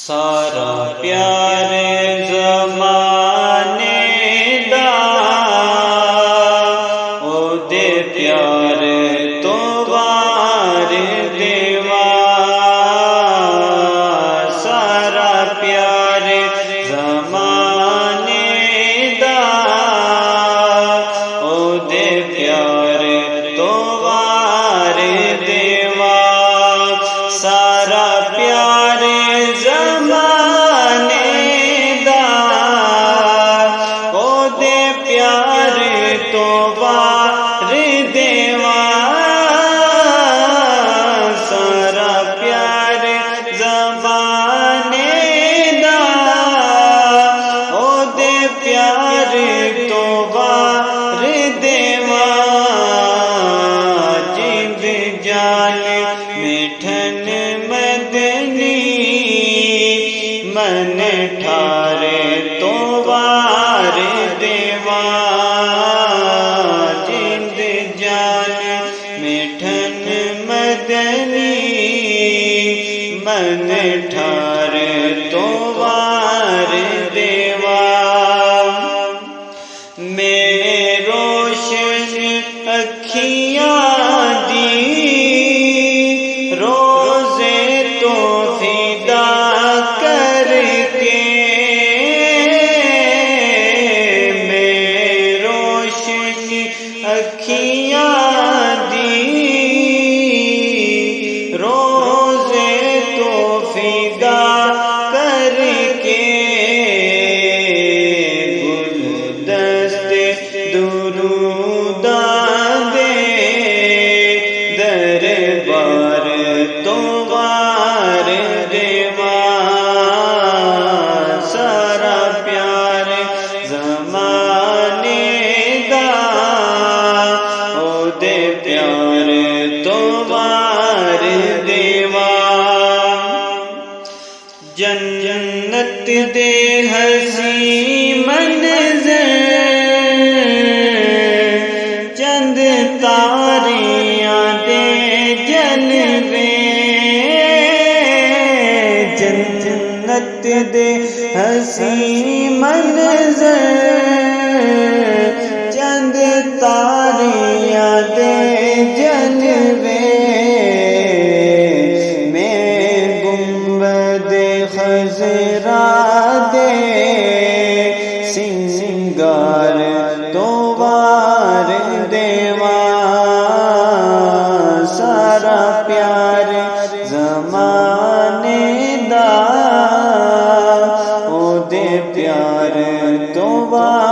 सारा प्यार ज़माने दा ओदे प्यार तो वार देवा। सारा प्यार ज़माने दा ओदे प्यार तो वार देवा। सारा प्यार ज़माने दा ओदे प्यार तो वार देवा। सारा प्यार ज़माने दा ओदे प्यार तो वार देवा। जिंद जान मिठन मदनी मन ठारे तो वार देवा। जिंद जान मिठन मदनी मन ठारे तो वार देवा। मेरे रोशन अखियां दी रोज़े तो फिदा करके। मेरे रोशन अखियां दी रोज़े तो फिदा करके। गुलदस्ते दुरूदा दे दरबार तो वार देवा। सारा प्यार ज़माने दा ओदे प्यार तो वार देवा। जन्नत दे हसी मंज़र चंद तारियां दे जलवे। जन्नत दे हसी मंज़र चंद तारियां दे जलवे। मैं गुंबद खज़रा दे सिंगार तो वार देवा। सारा प्यार ज़माने दा ओदे प्यार तो वार